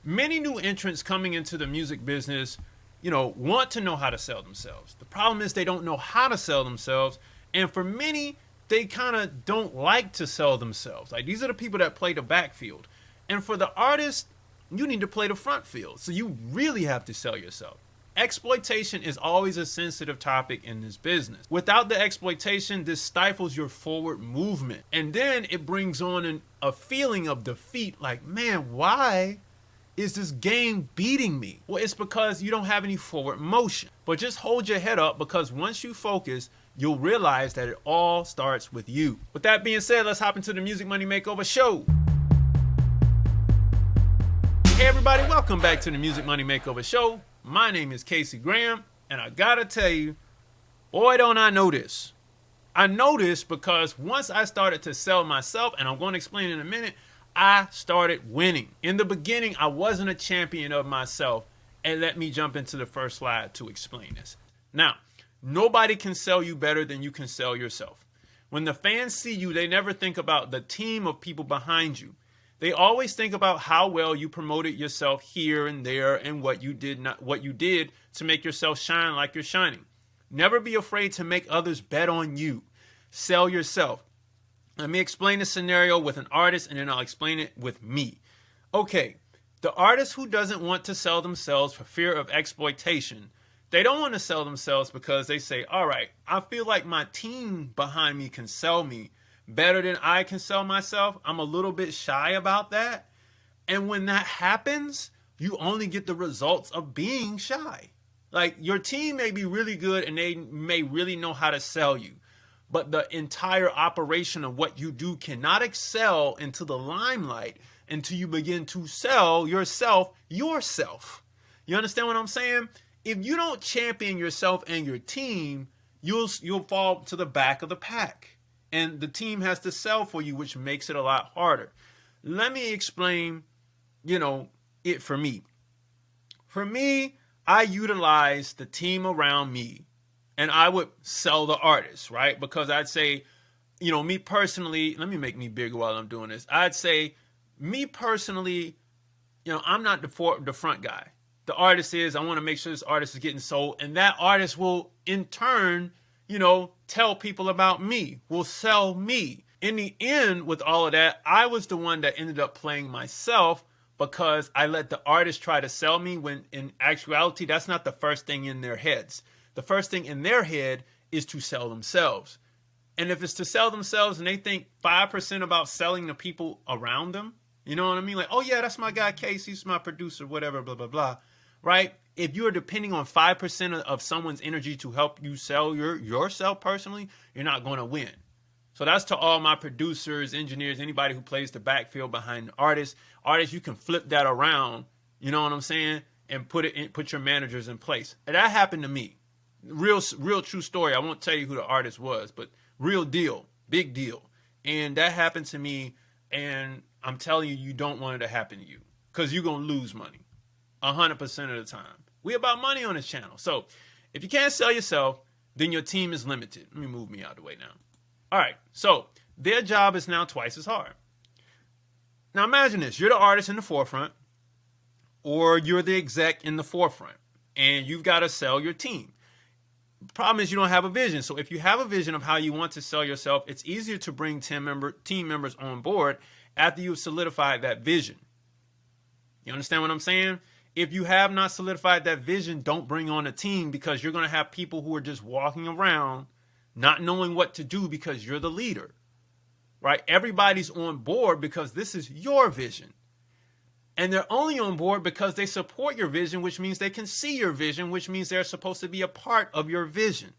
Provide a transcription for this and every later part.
Many new entrants coming into the music business, want to know how to sell themselves. The problem is they don't know how to sell themselves. And for many, they kind of don't like to sell themselves. Like, these are the people that play the backfield. And for the artist, you need to play the front field. So you really have to sell yourself. Exploitation is always a sensitive topic in this business. Without the exploitation, this stifles your forward movement. And then it brings on a feeling of defeat. Like, man, why is this game beating me? Well, it's because you don't have any forward motion. But just hold your head up, because once you focus, you'll realize that it all starts with you. With that being said, let's hop into the Music Money Makeover show. Hey everybody, welcome back to the Music Money Makeover show. My name is Casey Graham, and I gotta tell you, boy, don't I know this. I know this because once I started to sell myself, and I'm going to explain in a minute, I started winning. In the beginning, I wasn't a champion of myself, and let me jump into the first slide to explain this. Now, nobody can sell you better than you can sell yourself. When the fans see you, they never think about the team of people behind you. They always think about how well you promoted yourself here and there and what you did to make yourself shine like you're shining. Never be afraid to make others bet on you. Sell yourself. Let me explain the scenario with an artist, and then I'll explain it with me. Okay, the artist who doesn't want to sell themselves for fear of exploitation, they don't want to sell themselves because they say, all right, I feel like my team behind me can sell me better than I can sell myself. I'm a little bit shy about that. And when that happens, you only get the results of being shy. Like, your team may be really good and they may really know how to sell you, but the entire operation of what you do cannot excel into the limelight until you begin to sell yourself. You understand what I'm saying? If you don't champion yourself and your team, you'll fall to the back of the pack. And the team has to sell for you, which makes it a lot harder. Let me explain, it for me. For me, I utilize the team around me, and I would sell the artist, right? Because I'd say, me personally, let me make me bigger while I'm doing this. I'd say, me personally, I'm not the front guy. The artist is. I want to make sure this artist is getting sold, and that artist will, in turn, tell people about me, will sell me. In the end, with all of that, I was the one that ended up playing myself because I let the artist try to sell me, when in actuality, that's not the first thing in their heads. The first thing in their head is to sell themselves. And if it's to sell themselves and they think 5% about selling the people around them, you know what I mean? Like, oh yeah, that's my guy Casey, he's my producer, whatever, blah, blah, blah, right? If you're depending on 5% of someone's energy to help you sell yourself personally, you're not going to win. So that's to all my producers, engineers, anybody who plays the backfield behind the artists. Artists, you can flip that around, you know what I'm saying, and put your managers in place. And that happened to me. Real true story. I won't tell you who the artist was, but real deal, big deal. And that happened to me, and I'm telling you, you don't want it to happen to you, because you're going to lose money 100% of the time. We about money on this channel. So if you can't sell yourself, then your team is limited. Let me move me out of the way now. All right. So their job is now twice as hard. Now imagine this. You're the artist in the forefront, or you're the exec in the forefront, and you've got to sell your team. The problem is you don't have a vision. So if you have a vision of how you want to sell yourself, it's easier to bring team members on board after you've solidified that vision. You understand what I'm saying? If you have not solidified that vision, don't bring on a team, because you're going to have people who are just walking around not knowing what to do because you're the leader, right? Everybody's on board because this is your vision. And they're only on board because they support your vision, which means they can see your vision, which means they're supposed to be a part of your vision.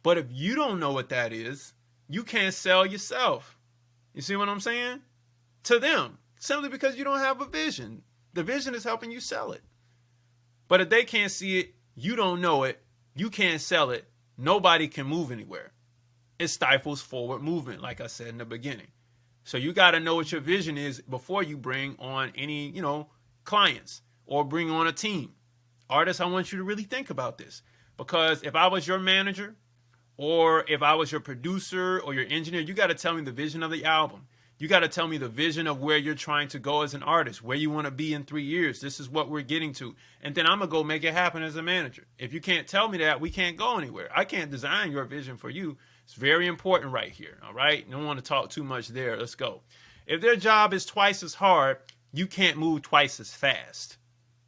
But if you don't know what that is, you can't sell yourself. You see what I'm saying? To them, simply because you don't have a vision. The vision is helping you sell it. But if they can't see it, you don't know it, you can't sell it, nobody can move anywhere. It stifles forward movement, like I said in the beginning. So you got to know what your vision is before you bring on any, clients or bring on a team. Artists, I want you to really think about this, because if I was your manager, or if I was your producer or your engineer, you got to tell me the vision of the album. You got to tell me the vision of where you're trying to go as an artist, where you want to be in 3 years. This is what we're getting to. And then I'm going to go make it happen as a manager. If you can't tell me that, we can't go anywhere. I can't design your vision for you. It's very important right here. All right. Don't want to talk too much there. Let's go. If their job is twice as hard, you can't move twice as fast.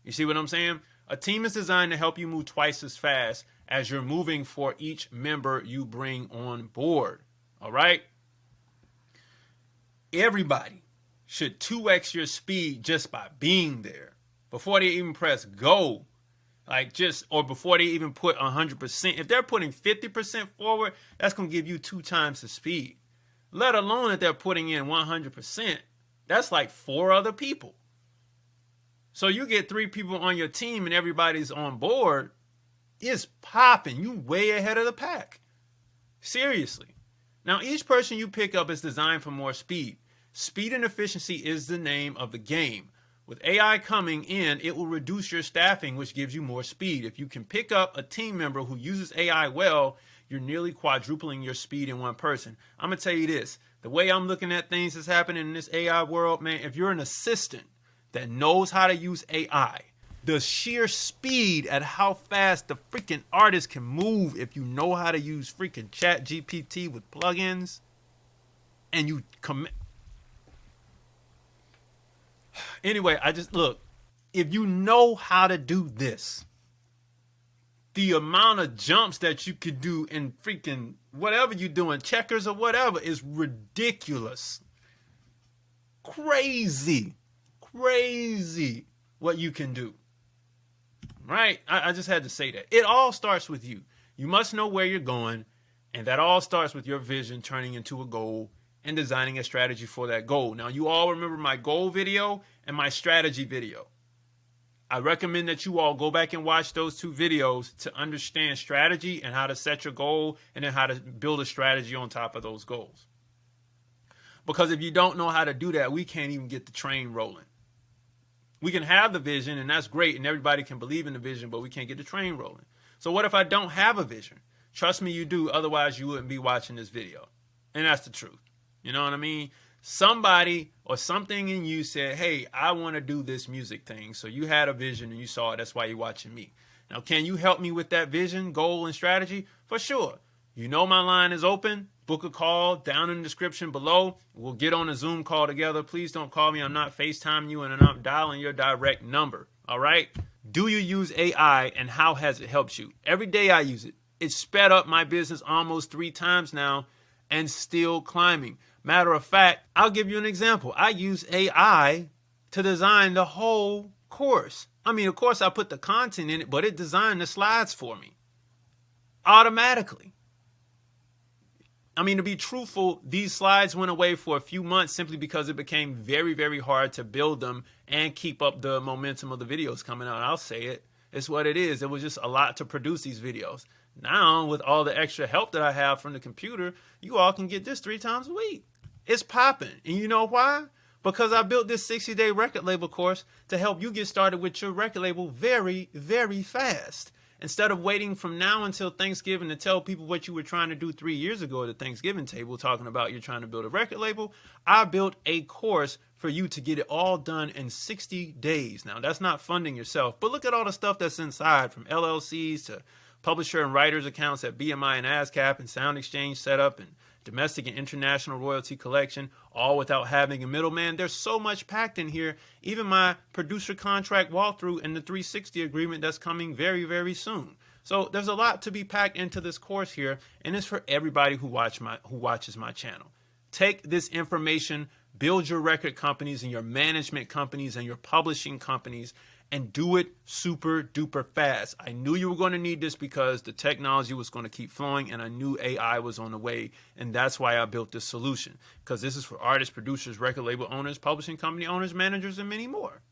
You see what I'm saying? A team is designed to help you move twice as fast as you're moving for each member you bring on board. All right. Everybody should 2x your speed just by being there before they even press go, or before they even put 100%. If they're putting 50% forward, that's going to give you 2 times the speed, let alone if they're putting in 100%. That's like 4 other people. So you get 3 people on your team and everybody's on board. It's popping. You way ahead of the pack. Seriously. Now, each person you pick up is designed for more speed. Speed and efficiency is the name of the game. With AI coming in, it will reduce your staffing, which gives you more speed. If you can pick up a team member who uses AI well, you're nearly quadrupling your speed in one person. I'm going to tell you this. The way I'm looking at things that's happening in this AI world, man, if you're an assistant that knows how to use AI, the sheer speed at how fast the freaking artist can move if you know how to use freaking Chat GPT with plugins and you commit. Anyway, look, if you know how to do this, the amount of jumps that you could do in freaking whatever you're doing, checkers or whatever, is ridiculous. Crazy what you can do. Right? I just had to say that. It all starts with you. You must know where you're going, and that all starts with your vision turning into a goal and designing a strategy for that goal. Now, you all remember my goal video and my strategy video. I recommend that you all go back and watch those 2 videos to understand strategy and how to set your goal and then how to build a strategy on top of those goals. Because if you don't know how to do that, we can't even get the train rolling. We can have the vision, and that's great, and everybody can believe in the vision, but we can't get the train rolling. So what if I don't have a vision? Trust me, you do. Otherwise, you wouldn't be watching this video. And that's the truth. You know what I mean? Somebody or something in you said, hey, I want to do this music thing. So you had a vision and you saw it. That's why you're watching me. Now, can you help me with that vision, goal, and strategy? For sure. You know my line is open. Book a call down in the description below. We'll get on a Zoom call together. Please don't call me. I'm not FaceTiming you and I'm not dialing your direct number. All right? Do you use AI and how has it helped you? Every day I use it. It's sped up my business almost 3 times now and still climbing. Matter of fact, I'll give you an example. I use AI to design the whole course. I mean, of course, I put the content in it, but it designed the slides for me automatically. I mean, to be truthful, these slides went away for a few months simply because it became very, very hard to build them and keep up the momentum of the videos coming out. I'll say it. It's what it is. It was just a lot to produce these videos. Now, with all the extra help that I have from the computer, you all can get this 3 times a week. It's popping. And you know why? Because I built this 60-day record label course to help you get started with your record label very, very fast. Instead of waiting from now until Thanksgiving to tell people what you were trying to do 3 years ago at the Thanksgiving table, talking about you're trying to build a record label, I built a course for you to get it all done in 60 days. Now, that's not funding yourself, but look at all the stuff that's inside, from LLCs to publisher and writers accounts at BMI and ASCAP and Sound Exchange setup and domestic and international royalty collection, all without having a middleman. There's so much packed in here. Even my producer contract walkthrough and the 360 agreement that's coming very, very soon. So there's a lot to be packed into this course here, and it's for everybody who watches my channel. Take this information, build your record companies and your management companies and your publishing companies, and do it super duper fast. I knew you were going to need this because the technology was going to keep flowing, and I knew AI was on the way, and that's why I built this solution, because this is for artists, producers, record label owners, publishing company owners, managers, and many more.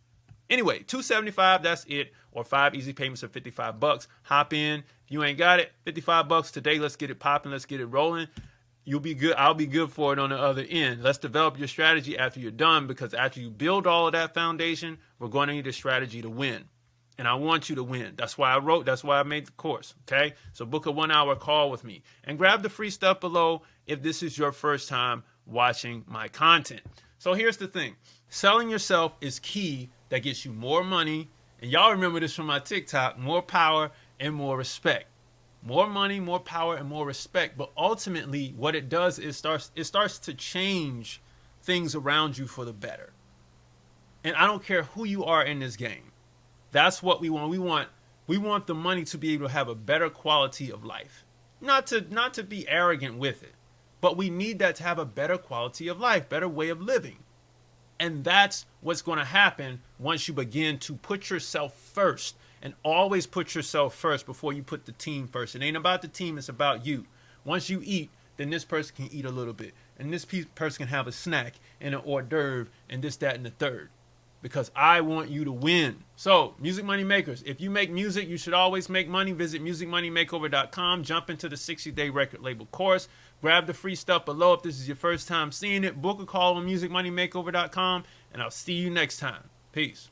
Anyway, $275, that's it, or 5 easy payments of $55. Hop in. If you ain't got it, $55 today. Let's get it popping. Let's get it rolling. You'll be good. I'll be good for it on the other end. Let's develop your strategy after you're done, because after you build all of that foundation, we're going to need a strategy to win. And I want you to win. That's why I made the course. Okay. So book a 1-hour call with me and grab the free stuff below if this is your first time watching my content. So here's the thing. Selling yourself is key. That gets you more money. And y'all remember this from my TikTok, more power and more respect. More money, more power, and more respect. But ultimately, what it does is it starts to change things around you for the better. And I don't care who you are in this game. That's what we want. We want the money to be able to have a better quality of life. Not to be arrogant with it, but we need that to have a better quality of life, better way of living. And that's what's going to happen once you begin to put yourself first. And always put yourself first before you put the team first. It ain't about the team, it's about you. Once you eat, then this person can eat a little bit. And this person can have a snack and an hors d'oeuvre and this, that, and the third. Because I want you to win. So, music money makers, if you make music, you should always make money. Visit musicmoneymakeover.com. Jump into the 60-day record label course. Grab the free stuff below if this is your first time seeing it. Book a call on musicmoneymakeover.com. And I'll see you next time. Peace.